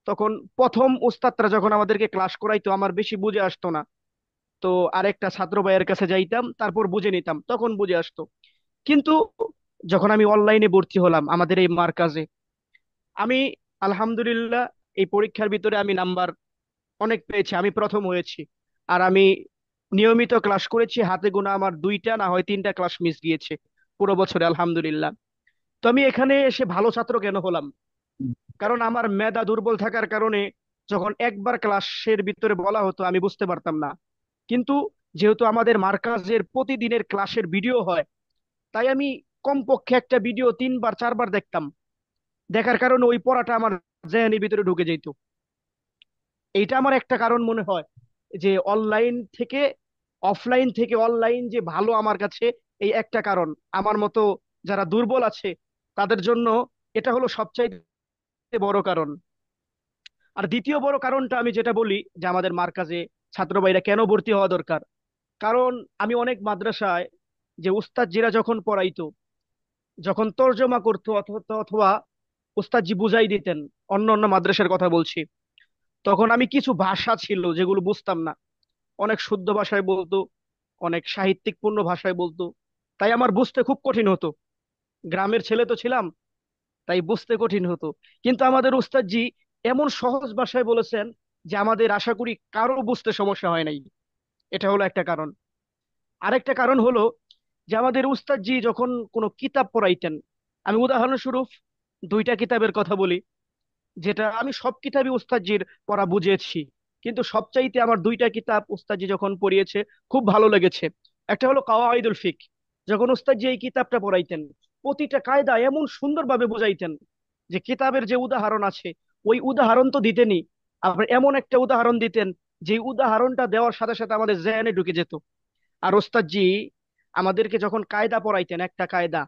Speaker 2: তখন প্রথম উস্তাদরা যখন আমাদেরকে ক্লাস করাইতো আমার বেশি বুঝে আসতো না। তো আরেকটা ছাত্র ভাইয়ের কাছে যাইতাম, তারপর বুঝে নিতাম, তখন বুঝে আসতো। কিন্তু যখন আমি অনলাইনে ভর্তি হলাম আমাদের এই মার্কাজে, আমি আলহামদুলিল্লাহ এই পরীক্ষার ভিতরে আমি নাম্বার অনেক পেয়েছি, আমি প্রথম হয়েছি। আর আমি নিয়মিত ক্লাস করেছি, হাতে গোনা আমার দুইটা না হয় তিনটা ক্লাস মিস গিয়েছে পুরো বছরে, আলহামদুলিল্লাহ। তো আমি এখানে এসে ভালো ছাত্র কেন হলাম? কারণ আমার মেধা দুর্বল থাকার কারণে যখন একবার ক্লাসের ভিতরে বলা হতো আমি বুঝতে পারতাম না। কিন্তু যেহেতু আমাদের মার্কাজের প্রতিদিনের ক্লাসের ভিডিও হয়, তাই আমি কমপক্ষে একটা ভিডিও 3 বার 4 বার দেখতাম। দেখার কারণে ওই পড়াটা আমার জেহানের ভিতরে ঢুকে যেত। এইটা আমার একটা কারণ মনে হয়, যে অনলাইন থেকে, অফলাইন থেকে অনলাইন যে ভালো আমার কাছে, এই একটা কারণ। আমার মতো যারা দুর্বল আছে তাদের জন্য এটা হলো সবচাইতে বড় কারণ। আর দ্বিতীয় বড় কারণটা আমি যেটা বলি, যে আমাদের মার্কাজে ছাত্র ভাইরা কেন ভর্তি হওয়া দরকার। কারণ আমি অনেক মাদ্রাসায় যে উস্তাদজিরা যখন পড়াইতো, যখন তর্জমা করতো অথবা অথবা উস্তাদজি বুঝাই দিতেন, অন্য অন্য মাদ্রাসার কথা বলছি, তখন আমি কিছু ভাষা ছিল যেগুলো বুঝতাম না। অনেক শুদ্ধ ভাষায় বলতো, অনেক সাহিত্যিকপূর্ণ ভাষায় বলতো, তাই আমার বুঝতে খুব কঠিন হতো। গ্রামের ছেলে তো ছিলাম, তাই বুঝতে কঠিন হতো। কিন্তু আমাদের উস্তাদজি এমন সহজ ভাষায় বলেছেন যে আমাদের আশা করি কারো বুঝতে সমস্যা হয় নাই। এটা হলো একটা কারণ। আরেকটা কারণ হলো যে আমাদের উস্তাদজি যখন কোনো কিতাব পড়াইতেন, আমি উদাহরণস্বরূপ দুইটা কিতাবের কথা বলি, যেটা আমি সব কিতাবই উস্তাদজির পড়া বুঝেছি, কিন্তু সবচাইতে আমার দুইটা কিতাব উস্তাদজি যখন পড়িয়েছে খুব ভালো লেগেছে। একটা হলো কাওয়াইদুল ফিক। যখন উস্তাদজি এই কিতাবটা পড়াইতেন, প্রতিটা কায়দা এমন সুন্দরভাবে বুঝাইতেন যে কিতাবের যে উদাহরণ আছে ওই উদাহরণ তো দিতেনই, আবার এমন একটা উদাহরণ দিতেন যে উদাহরণটা দেওয়ার সাথে সাথে আমাদের জেনে ঢুকে যেত। আর ওস্তাদজি আমাদেরকে যখন কায়দা পড়াইতেন, একটা কায়দা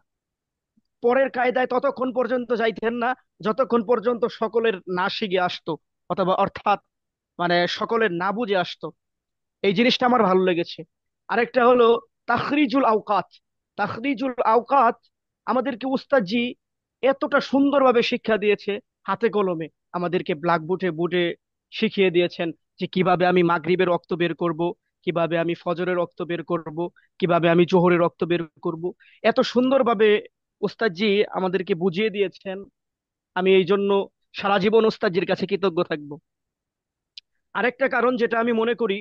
Speaker 2: পরের কায়দায় ততক্ষণ পর্যন্ত যাইতেন না যতক্ষণ পর্যন্ত সকলের না শিখে আসতো, অথবা অর্থাৎ মানে সকলের না বুঝে আসতো। এই জিনিসটা আমার ভালো লেগেছে। আরেকটা হলো তাখরিজুল আওকাত। তাখরিজুল আওকাত আমাদেরকে উস্তাদজি এতটা সুন্দরভাবে শিক্ষা দিয়েছে, হাতে কলমে আমাদেরকে ব্ল্যাকবোর্ডে বুটে শিখিয়ে দিয়েছেন যে কিভাবে আমি মাগরিবের রক্ত বের করব, কিভাবে আমি ফজরের রক্ত বের করব, কিভাবে আমি জোহরের রক্ত বের করব। এত সুন্দরভাবে উস্তাদজি আমাদেরকে বুঝিয়ে দিয়েছেন। আমি এই জন্য সারা জীবন উস্তাদজির কাছে কৃতজ্ঞ থাকবো। আরেকটা কারণ যেটা আমি মনে করি,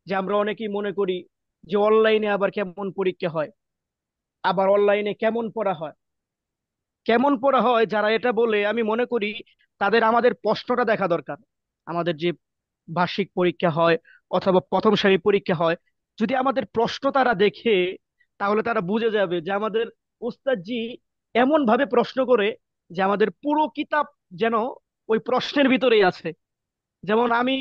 Speaker 2: যে আমরা অনেকেই মনে করি যে অনলাইনে আবার কেমন পরীক্ষা হয়, আবার অনলাইনে কেমন পড়া হয়। কেমন পড়া হয় যারা এটা বলে, আমি মনে করি তাদের আমাদের প্রশ্নটা দেখা দরকার। আমাদের যে বার্ষিক পরীক্ষা হয় অথবা প্রথম সারি পরীক্ষা হয়, যদি আমাদের প্রশ্ন তারা দেখে, তাহলে তারা বুঝে যাবে যে আমাদের উস্তাদজি এমন ভাবে প্রশ্ন করে যে আমাদের পুরো কিতাব যেন ওই প্রশ্নের ভিতরেই আছে। যেমন আমি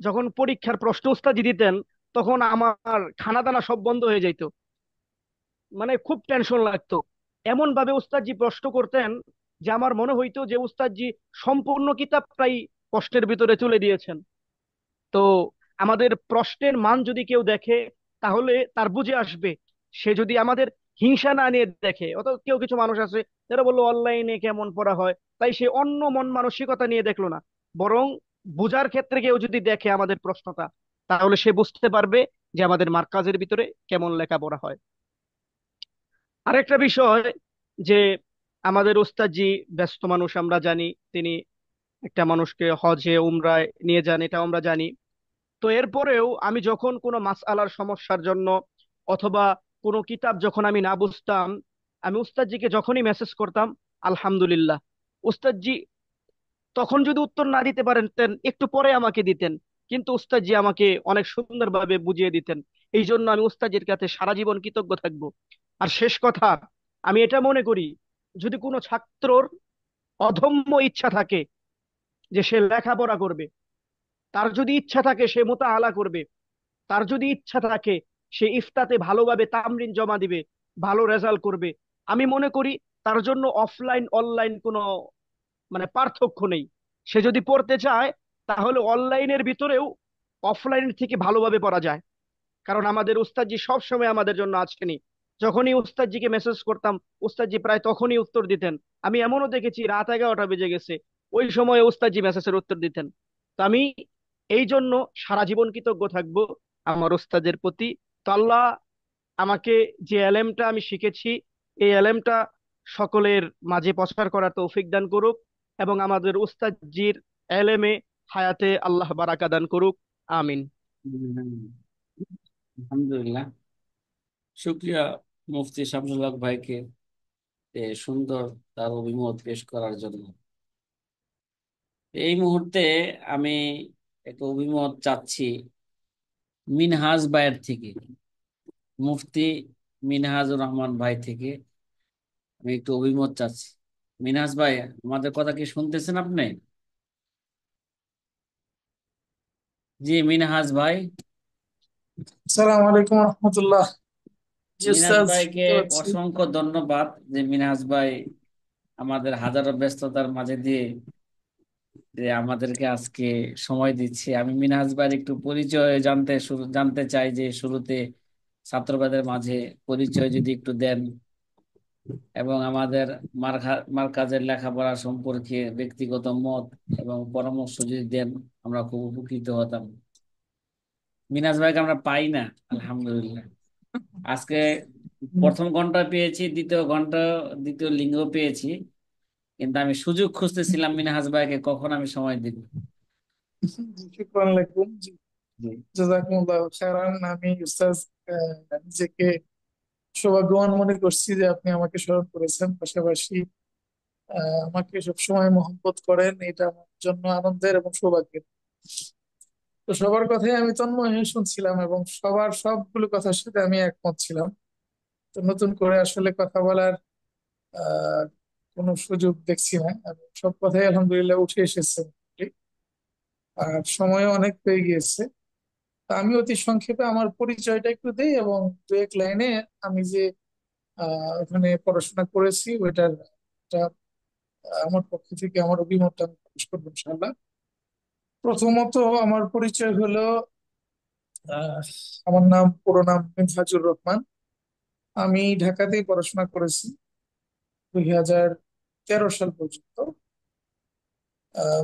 Speaker 2: যখন পরীক্ষার প্রশ্ন উস্তাদজি দিতেন, তখন আমার খানা দানা সব বন্ধ হয়ে যাইতো, মানে খুব টেনশন লাগতো। এমন ভাবে উস্তাদজি প্রশ্ন করতেন যে আমার মনে হইতো যে উস্তাদজি সম্পূর্ণ কিতাবটাই প্রশ্নের ভিতরে তুলে দিয়েছেন। তো আমাদের প্রশ্নের মান যদি কেউ দেখে, তাহলে তার বুঝে আসবে। সে যদি আমাদের হিংসা না নিয়ে দেখে, অত কেউ কিছু মানুষ আছে যারা বললো অনলাইনে কেমন পড়া হয়, তাই সে অন্য মন মানসিকতা নিয়ে দেখলো না, বরং বোঝার ক্ষেত্রে কেউ যদি দেখে আমাদের প্রশ্নটা, তাহলে সে বুঝতে পারবে যে আমাদের মার্কাজের ভিতরে কেমন লেখাপড়া হয়। আরেকটা বিষয়, যে আমাদের ওস্তাদজি ব্যস্ত মানুষ আমরা জানি, তিনি একটা মানুষকে হজে উমরায় নিয়ে যান, এটা আমরা জানি। তো এরপরেও আমি যখন কোনো মাসআলার সমস্যার জন্য অথবা কোনো কিতাব যখন আমি না বুঝতাম, আমি উস্তাদজিকে যখনই মেসেজ করতাম, আলহামদুলিল্লাহ, উস্তাদজি তখন যদি উত্তর না দিতে পারেন একটু পরে আমাকে দিতেন, কিন্তু উস্তাদজি আমাকে অনেক সুন্দরভাবে বুঝিয়ে দিতেন। এই জন্য আমি উস্তাদজির কাছে সারা জীবন কৃতজ্ঞ থাকবো। আর শেষ কথা, আমি এটা মনে করি, যদি কোনো ছাত্রর অদম্য ইচ্ছা থাকে যে সে লেখাপড়া করবে, তার যদি ইচ্ছা থাকে সে মোতাআলা করবে, তার যদি ইচ্ছা থাকে সে ইফতাতে ভালোভাবে তামরিন জমা দিবে, ভালো রেজাল্ট করবে, আমি মনে করি তার জন্য অফলাইন অনলাইন কোনো পার্থক্য নেই। সে যদি পড়তে চায় তাহলে অনলাইনের ভিতরেও অফলাইন থেকে ভালোভাবে পড়া যায়। কারণ আমাদের উস্তাদজি সব সময় আমাদের জন্য আছেনই। যখনই উস্তাদজিকে মেসেজ করতাম, উস্তাদজি প্রায় তখনই উত্তর দিতেন। আমি এমনও দেখেছি রাত 11টা বেজে গেছে, ওই সময় উস্তাদজি মেসেজের উত্তর দিতেন। তো আমি এই জন্য সারা জীবন কৃতজ্ঞ থাকবো আমার উস্তাদের প্রতি। তো আল্লাহ আমাকে যে এলেমটা আমি শিখেছি, এই এলেমটা সকলের মাঝে প্রচার করার তৌফিক দান করুক, এবং আমাদের উস্তাদজির এলেমে হায়াতে আল্লাহ বারাকা দান করুক। আমিন।
Speaker 1: আলহামদুলিল্লাহ। শুক্রিয়া মুফতি শামসুল হক ভাইকে সুন্দর তার অভিমত পেশ করার জন্য। এই মুহূর্তে আমি একটা অভিমত চাচ্ছি মিনহাজ ভাইয়ের থেকে, মুফতি মিনহাজুর রহমান ভাই থেকে আমি একটু অভিমত চাচ্ছি। মিনহাজ ভাই, আমাদের কথা কি শুনতেছেন আপনি? জি মিনহাজ ভাই।
Speaker 4: সালাম আলাইকুম রহমতুল্লাহ। জি
Speaker 1: মিনহাজ
Speaker 4: উস্তাদ,
Speaker 1: ভাইকে
Speaker 4: শুনতে পাচ্ছি।
Speaker 1: অসংখ্য ধন্যবাদ যে মিনহাজ ভাই আমাদের হাজারো ব্যস্ততার মাঝে দিয়ে যে আমাদেরকে আজকে সময় দিচ্ছে। আমি মিনহাজ ভাইয়ের একটু পরিচয় জানতে চাই, যে শুরুতে ছাত্রবাদের মাঝে পরিচয় যদি একটু দেন, এবং আমাদের মার্কাজের লেখাপড়া সম্পর্কে ব্যক্তিগত মত এবং পরামর্শ যদি দেন আমরা খুব উপকৃত হতাম। মিনহাজ ভাইকে আমরা পাই না, আলহামদুলিল্লাহ। আজকে প্রথম ঘন্টা পেয়েছি, দ্বিতীয় লিঙ্গ পেয়েছি, কিন্তু আমি সুযোগ খুঁজতেছিলাম মিনহাজ ভাইকে কখন আমি সময় দিব।
Speaker 4: শুকরান আলাইকুম। জি,
Speaker 1: জি।
Speaker 4: জাযাকুমুল্লাহ খায়রান। আমি উস্তাদ নিজেকে সৌভাগ্যবান মনে করছি যে আপনি আমাকে স্মরণ করেছেন, পাশাপাশি আমাকে সবসময় মহব্বত করেন। এটা আমার জন্য আনন্দের এবং সৌভাগ্যের। তো সবার কথাই আমি তন্ময় হয়ে শুনছিলাম এবং সবার সবগুলো কথার সাথে আমি একমত ছিলাম। তো নতুন করে আসলে কথা বলার আহ কোনো সুযোগ দেখছি না। আমি সব কথাই আলহামদুলিল্লাহ উঠে এসেছে। আর সময়ও অনেক হয়ে গিয়েছে। তা আমি অতি সংক্ষেপে আমার পরিচয়টা একটু দেই এবং দু এক লাইনে আমি যে ওখানে পড়াশোনা করেছি ওইটার একটা, আমার পক্ষ থেকে আমার অভিমতটা আমি প্রকাশ করবো ইনশাআল্লাহ। প্রথমত আমার পরিচয় হলো, আহ, আমার পুরো নাম মিনহাজুর রহমান। আমি ঢাকাতেই পড়াশোনা করেছি 2013 সাল পর্যন্ত।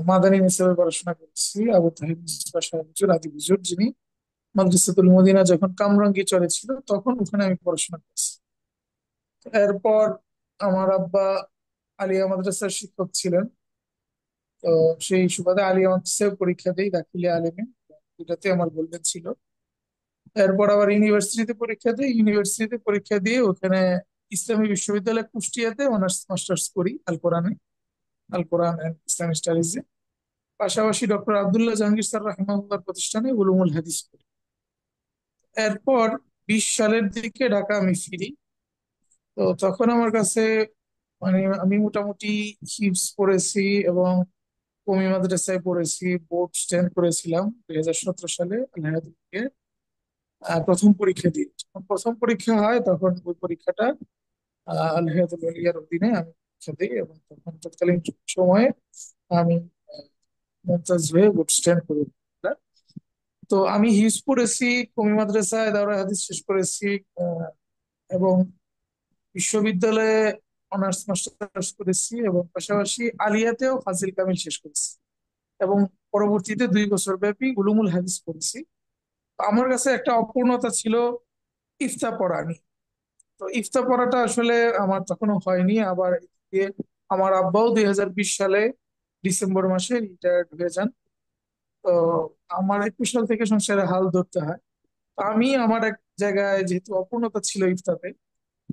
Speaker 4: মাদানী হিসেবে পড়াশোনা করেছি আবু তাহির মুস্তাফা সাহেব হুজুর, আদি হুজুর, যিনি মাদ্রাসাতুল মদিনা যখন কামরাঙ্গী চলে ছিল তখন ওখানে আমি পড়াশোনা করেছি। এরপর আমার আব্বা আলিয়া মাদ্রাসার শিক্ষক ছিলেন। তো সেই সুবাদে আলিয়া মাদ্রাসায় পরীক্ষা দিই, দাখিলে আলিমে, এটাতে আমার গোল্ডেন ছিল। এরপর আবার ইউনিভার্সিটিতে পরীক্ষা দিই, ইউনিভার্সিটিতে পরীক্ষা দিয়ে ওখানে ইসলামী বিশ্ববিদ্যালয় কুষ্টিয়াতে অনার্স মাস্টার্স করি আল কোরআন এন্ড ইসলামিক স্টাডিজে। পাশাপাশি ডক্টর আব্দুল্লাহ জাহাঙ্গীর স্যার রাহিমাহুল্লাহর প্রতিষ্ঠানে উলুমুল হাদিস করি। এরপর 20 সালের দিকে ঢাকা আমি ফিরি। তো তখন আমার কাছে আমি মোটামুটি হিপস পড়েছি এবং কমি মাদ্রাসায় পড়েছি, বোর্ড স্ট্যান্ড করেছিলাম 2017 সালে আলহামদুলিল্লাহ। প্রথম পরীক্ষা দিই, যখন প্রথম পরীক্ষা হয় তখন ওই পরীক্ষাটা আলহামদুলিল্লাহর অধীনে আমি পরীক্ষা দিই এবং তখন তৎকালীন সময়ে আমি মুমতাজ হয়ে বোর্ড স্ট্যান্ড করি। তো আমি হিপস পড়েছি, কমি মাদ্রাসায় দাওরায়ে হাদিস শেষ করেছি, এবং বিশ্ববিদ্যালয়ে অনার্স মাস্টার্স করেছি এবং পাশাপাশি আলিয়াতেও ফাজিল কামিল শেষ করেছি এবং পরবর্তীতে 2 বছর ব্যাপী উলুমুল হাদিস পড়েছি। তো আমার কাছে একটা অপূর্ণতা ছিল ইফতা পড়া নিয়ে। তো ইফতা পড়াটা আসলে আমার তখনো হয়নি। আবার এদিকে আমার আব্বাও 2020 সালে ডিসেম্বর মাসে রিটায়ার্ড হয়ে যান। তো আমার 21 সাল থেকে সংসারে হাল ধরতে হয়। তো আমি আমার এক জায়গায় যেহেতু অপূর্ণতা ছিল ইফতাতে,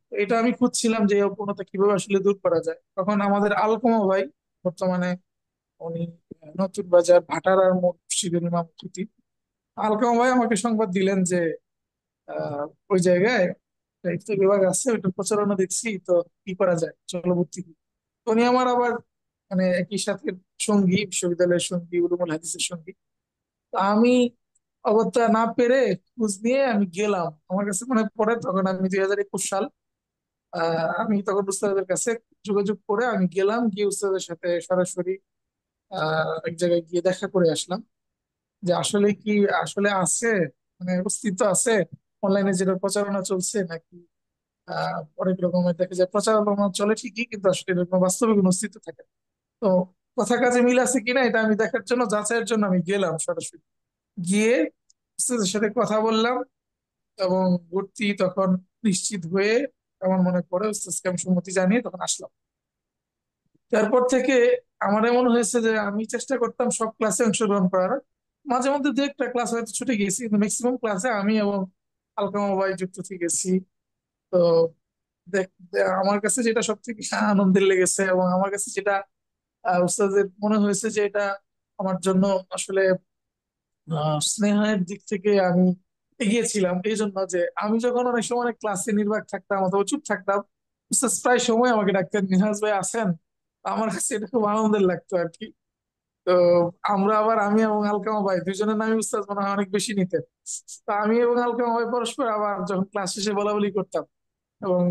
Speaker 4: তো এটা আমি খুঁজছিলাম যে এই অপূর্ণতা কিভাবে আসলে দূর করা যায়। তখন আমাদের আলকমা ভাই, বর্তমানে উনি নতুন বাজার ভাটারার মসজিদের ইমাম খতিব। আলকাম ভাই আমাকে সংবাদ দিলেন যে ওই জায়গায় একটা ইফতার বিভাগ আছে, ওইটা প্রচারণা দেখছি, তো কি করা যায়, চলো ভর্তি করি। তো উনি আমার আবার মানে একই সাথে সঙ্গী, বিশ্ববিদ্যালয়ের সঙ্গী, উলুমুল হাদিসের সঙ্গী। তো আমি অগত্যা না পেরে খোঁজ নিয়ে আমি গেলাম। আমার কাছে মনে পড়ে তখন আমি 2021 সাল, আমি তখন উস্তাদের কাছে যোগাযোগ করে আমি গেলাম, গিয়ে উস্তাদের সাথে সরাসরি এক জায়গায় গিয়ে দেখা করে আসলাম যে আসলে কি আসলে আছে, মানে অস্তিত্ব আছে অনলাইনে যেটা প্রচারণা চলছে, নাকি অনেক রকমের দেখা যায় প্রচারণা চলে ঠিকই কিন্তু আসলে এরকম বাস্তবে কোনো অস্তিত্ব থাকে না। তো কথা কাজে মিল আছে কিনা এটা আমি দেখার জন্য, যাচাইয়ের জন্য আমি গেলাম সরাসরি। গিয়ে উস্তাদের সাথে কথা বললাম এবং ভর্তি তখন নিশ্চিত হয়ে আমার মনে পড়ে উস্তাদকে আমি সম্মতি জানিয়ে তখন আসলাম। তারপর থেকে আমার এমন হয়েছে যে আমি চেষ্টা করতাম সব ক্লাসে অংশগ্রহণ করার। মাঝে মধ্যে দু একটা ক্লাস হয়তো ছুটে গেছি, কিন্তু ম্যাক্সিমাম ক্লাসে আমি এবং আলকামা ভাই যুক্ত থেকে গেছি। তো আমার কাছে যেটা সব থেকে আনন্দের লেগেছে এবং আমার কাছে যেটা উস্তাদের মনে হয়েছে যে এটা আমার জন্য আসলে স্নেহের দিক থেকে আমি এগিয়েছিলাম, এই জন্য যে আমি যখন অনেক সময় ক্লাসে নির্বাক থাকতাম অথবা চুপ থাকতাম, উস্তাদ প্রায় সময় আমাকে ডাকতেন, মিনহাজ ভাই আছেন। আমার কাছে এটা খুব আনন্দের লাগতো আর কি। তো আমরা আবার আমি এবং আলকামা ভাই দুজনের নামে উস্তাদ মনে হয় অনেক বেশি নিতেন। তো আমি এবং আলকামা ভাই পরস্পর আবার যখন ক্লাস শেষে বলা বলি করতাম, এবং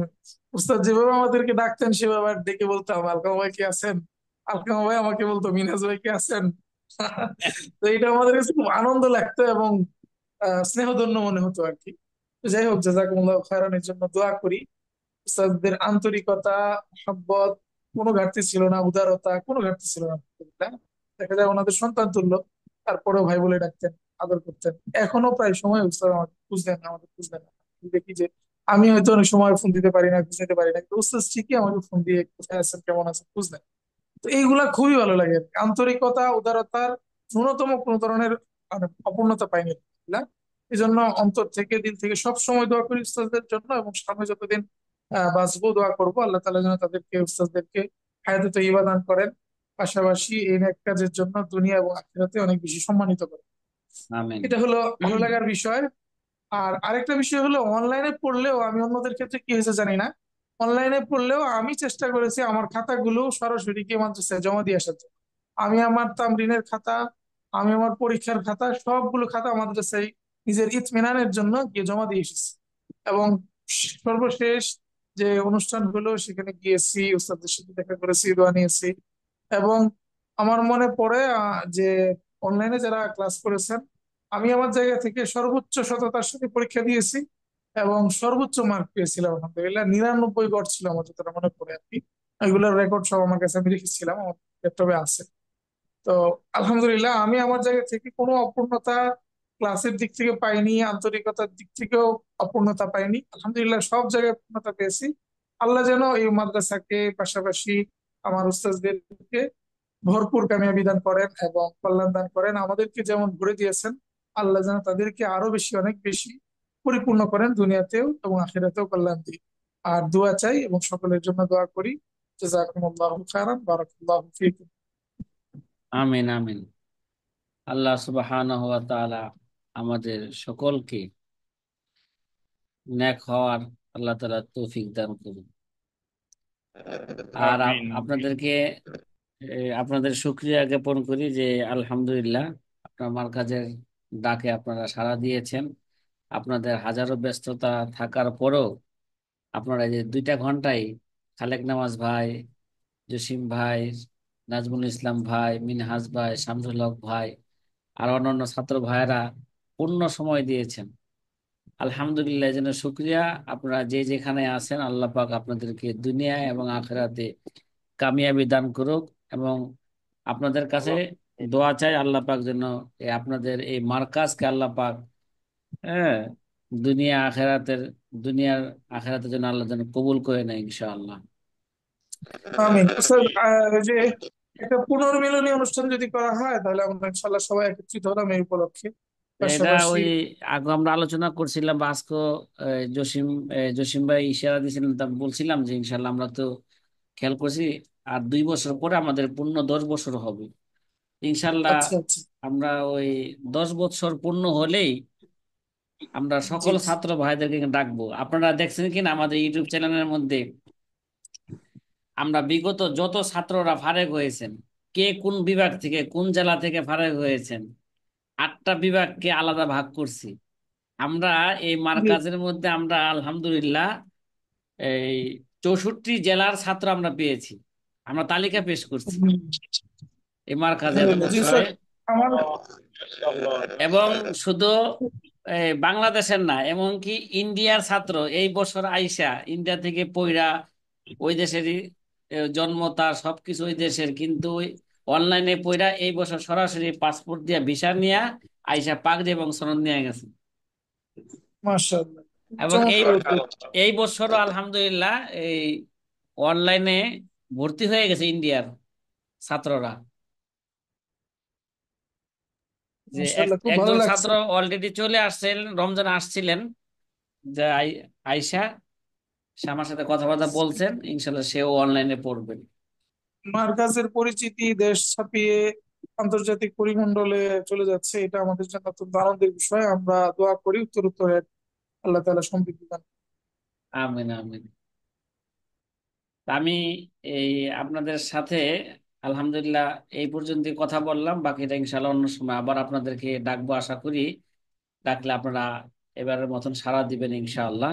Speaker 4: উস্তাদ যেভাবে আমাদেরকে ডাকতেন সেভাবে আর ডেকে বলতাম আলকামা ভাই কি আছেন, আলকামা ভাই আমাকে বলতো মিনহাজ ভাই কি আছেন। তো এটা আমাদের কাছে খুব আনন্দ লাগতো এবং স্নেহধন্য মনে হতো আর কি। তো যাই হোক, জাযাকুমুল্লাহ খায়রানের জন্য দোয়া করি। উস্তাদদের আন্তরিকতা, মহব্বত, কোনো ঘাটতি ছিল না, উদারতা কোনো ঘাটতি ছিল না আলহামদুলিল্লাহ। দেখা যায় ওনাদের সন্তান তুল্য, তারপরেও ভাই বলে ডাকতেন, আদর করতেন। এখনো প্রায় সময় উস্তাদ আমাকে খোঁজ দেন, আমাদের খোঁজ দেন। আমি দেখি যে আমি হয়তো অনেক সময় ফোন দিতে পারি না, খোঁজ নিতে পারি না, কিন্তু উস্তাদ ঠিকই আমাকে ফোন দিয়ে কোথায় আছেন, কেমন আছেন খোঁজ নেন। তো এইগুলা খুবই ভালো লাগে আর কি। আন্তরিকতা, উদারতার ন্যূনতম কোনো ধরনের মানে অপূর্ণতা পাইনি আলহামদুলিল্লাহ। এই জন্য অন্তর থেকে দিল থেকে সব সময় দোয়া করি উস্তাদদের জন্য, এবং সামনে যতদিন বাঁচবো দোয়া করবো আল্লাহ তাআলা যেন তাদেরকে, উস্তাদদেরকে হায়াতে তৈয়্যিবা দান করেন, পাশাপাশি এই নেক কাজের জন্য দুনিয়া এবং আখিরাতে অনেক বেশি সম্মানিত করেন।
Speaker 1: আমিন।
Speaker 4: এটা হলো ভালো লাগার বিষয়। আর আরেকটা বিষয় হলো, অনলাইনে পড়লেও আমি অন্যদের ক্ষেত্রে কি হয়েছে জানি না, অনলাইনে পড়লেও আমি চেষ্টা করেছি আমার খাতাগুলো সরাসরি গিয়ে মাদ্রাসায় জমা দিয়ে আসার জন্য। আমি আমার তামরিনের খাতা, আমি আমার পরীক্ষার খাতা, সবগুলো খাতা মাদ্রাসায় নিজের ইতমিনানের জন্য গিয়ে জমা দিয়ে এসেছি। এবং সর্বশেষ যে অনুষ্ঠান হলো সেখানে গিয়েছি, উস্তাদের সাথে দেখা করেছি, দোয়া নিয়েছি। এবং আমার মনে পড়ে যে অনলাইনে যারা ক্লাস করেছেন, আমি আমার জায়গা থেকে সর্বোচ্চ সততার সাথে পরীক্ষা দিয়েছি এবং সর্বোচ্চ মার্ক পেয়েছিলাম আলহামদুলিল্লাহ। 99 গড় ছিল আমার যতটা মনে পড়ে আর কি। এগুলোর রেকর্ড সব আমার কাছে আমি রেখেছিলাম, আমার ল্যাপটপে আছে। তো আলহামদুলিল্লাহ আমি আমার জায়গা থেকে কোনো অপূর্ণতা ক্লাসের দিক থেকে পাইনি, আন্তরিকতার দিক থেকেও অপূর্ণতা পাইনি, আলহামদুলিল্লাহ সব জায়গায় পূর্ণতা পেয়েছি। আল্লাহ যেন এই মাদ্রাসাকে, পাশাপাশি আমার উস্তাদদেরকে ভরপুর কামিয়াবি দান করেন এবং কল্যাণ দান করেন। আমাদেরকে যেমন ভরে দিয়েছেন, আল্লাহ যেন তাদেরকে আরো বেশি, অনেক বেশি পরিপূর্ণ করেন দুনিয়াতেও এবং আখিরাতেও কল্যাণ দিন। আর দোয়া চাই এবং সকলের জন্য দোয়া করি। জাযাকুমুল্লাহু খায়রান, বারাকাল্লাহু ফীকুম।
Speaker 1: আমিন আমিন। আল্লাহ সুবহানাহু ওয়া তাআলা আমাদের সকলকে নেক হওয়ার আল্লাহ তাআলা তৌফিক দান করুন। আর
Speaker 5: আমিন।
Speaker 1: আপনাদেরকে আপনাদের শুকরিয়া জ্ঞাপন করি যে আলহামদুলিল্লাহ আপনার মার্কাজের ডাকে আপনারা সাড়া দিয়েছেন। আপনাদের হাজারো ব্যস্ততা থাকার পরেও আপনারা এই যে 2টা ঘন্টায় খালেক নামাজ ভাই, জসিম ভাই, নাজমুল ইসলাম ভাই, মিনহাজ ভাই, শামসুল হক ভাই আর অন্যান্য ছাত্র ভাইয়েরা পূর্ণ সময় দিয়েছেন। আলহামদুলিল্লাহ, এই জন্য শুক্রিয়া। আপনারা যে যেখানে আছেন আল্লাহ পাক আপনাদেরকে দুনিয়া এবং আখিরাতে কামিয়াবি দান করুক। এবং আপনাদের কাছে দোয়া চাই আল্লাহ পাক যেন আপনাদের এই মার্কাজকে আল্লাহ পাক, হ্যাঁ, দুনিয়া আখিরাতের দুনিয়ার আখিরাতের জন্য আল্লাহ যেন কবুল করে নেয় ইনশাআল্লাহ।
Speaker 4: আমিন। স্যার, ওই যে একটা পুনর্মিলনী অনুষ্ঠান যদি করা হয় তাহলে আমরা ইনশাল্লাহ সবাই একত্রিত হলাম এই উপলক্ষে।
Speaker 1: এটা
Speaker 4: পাশাপাশি
Speaker 1: ওই আগে আমরা আলোচনা করছিলাম বা আজকে জসিম জসিম ভাই ইশারা দিয়েছিলেন, তা বলছিলাম যে ইনশাল্লাহ আমরা তো খেয়াল করছি আর 2 বছর পরে আমাদের পূর্ণ 10 বছর হবে। ইনশাল্লাহ
Speaker 4: আচ্ছা আচ্ছা।
Speaker 1: আমরা ওই 10 বছর পূর্ণ হলেই আমরা
Speaker 4: জি
Speaker 1: সকল
Speaker 4: জি।
Speaker 1: ছাত্র ভাইদেরকে ডাকবো। আপনারা দেখছেন কিনা আমাদের ইউটিউব চ্যানেলের মধ্যে আমরা বিগত যত ছাত্ররা ফারেক হয়েছেন, কে কোন বিভাগ থেকে কোন জেলা থেকে ফারেক হয়েছেন, 8টা বিভাগকে আলাদা ভাগ করছি আমরা। এই
Speaker 4: জি।
Speaker 1: মার্কাজের মধ্যে আমরা আলহামদুলিল্লাহ এই 64 জেলার ছাত্র আমরা পেয়েছি। আমরা তালিকা পেশ করছি
Speaker 4: হুম,
Speaker 1: এই মার্কাজে এত
Speaker 4: আলহামদুলিল্লাহ। জি
Speaker 1: বছরে।
Speaker 4: স্যার। আমার
Speaker 1: এবং শুধু বাংলাদেশের না, এমনকি ইন্ডিয়ার ছাত্র এই বছর আইসা ইন্ডিয়া থেকে পইরা ওই দেশেরই জন্ম, তার সবকিছু ওই দেশের, কিন্তু অনলাইনে পইরা এই বছর সরাসরি পাসপোর্ট দিয়া ভিসা নিয়ে আইসা পাগড়ি এবং সনদ নিয়ে গেছে।
Speaker 4: মাশাআল্লাহ,
Speaker 1: এবং এই
Speaker 4: চমৎকার উদ্যোগ।
Speaker 1: এই বছরও আলহামদুলিল্লাহ এই অনলাইনে ভর্তি হয়ে গেছে ইন্ডিয়ার ছাত্ররা। যে
Speaker 4: মাশাআল্লাহ, খুব ভালো
Speaker 1: একজন
Speaker 4: লাগছে।
Speaker 1: ছাত্র অলরেডি চলে আসছিলেন, রমজান আসছিলেন, যে আইসা সে আমার সাথে কথাবার্তা বলছেন, ইনশাল্লাহ সেও অনলাইনে পড়বেন।
Speaker 4: মার্কাজের পরিচিতি দেশ ছাপিয়ে আন্তর্জাতিক পরিমণ্ডলে চলে যাচ্ছে, এটা আমাদের জন্য অত্যন্ত আনন্দের বিষয়। আমরা দোয়া করি উত্তর উত্তরে আল্লাহ তাআলা সমৃদ্ধি দান করুন।
Speaker 1: আমিন আমিন। তা আমি এই আপনাদের সাথে আলহামদুলিল্লাহ এই পর্যন্ত কথা বললাম, বাকিটা ইনশাল্লাহ অন্য সময় আবার আপনাদেরকে ডাকবো আশা করি। ডাকলে আপনারা এবারের মতন সাড়া দিবেন ইনশাআল্লাহ।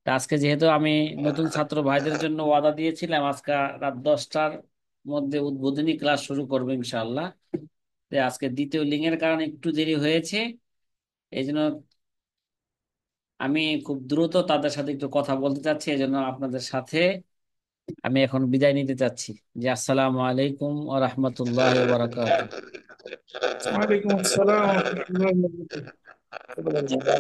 Speaker 1: তা আজকে যেহেতু আমি নতুন ছাত্র ভাইদের জন্য ওয়াদা দিয়েছিলাম আজকে রাত 10টার মধ্যে উদ্বোধনী ক্লাস শুরু করবো ইনশাআল্লাহ। তো আজকে দ্বিতীয় লিঙ্গের কারণে একটু দেরি হয়েছে, এই জন্য আমি খুব দ্রুত তাদের সাথে একটু কথা বলতে চাচ্ছি। এই জন্য আপনাদের সাথে আমি এখন বিদায় নিতে চাচ্ছি। যে আসসালামু আলাইকুম ওয়া রাহমাতুল্লাহি ওয়া বারাকাতুহু।
Speaker 4: ওয়ালাইকুম আসসালাম ওয়া রাহমাতুল্লাহি ওয়া বারাকাতুহু।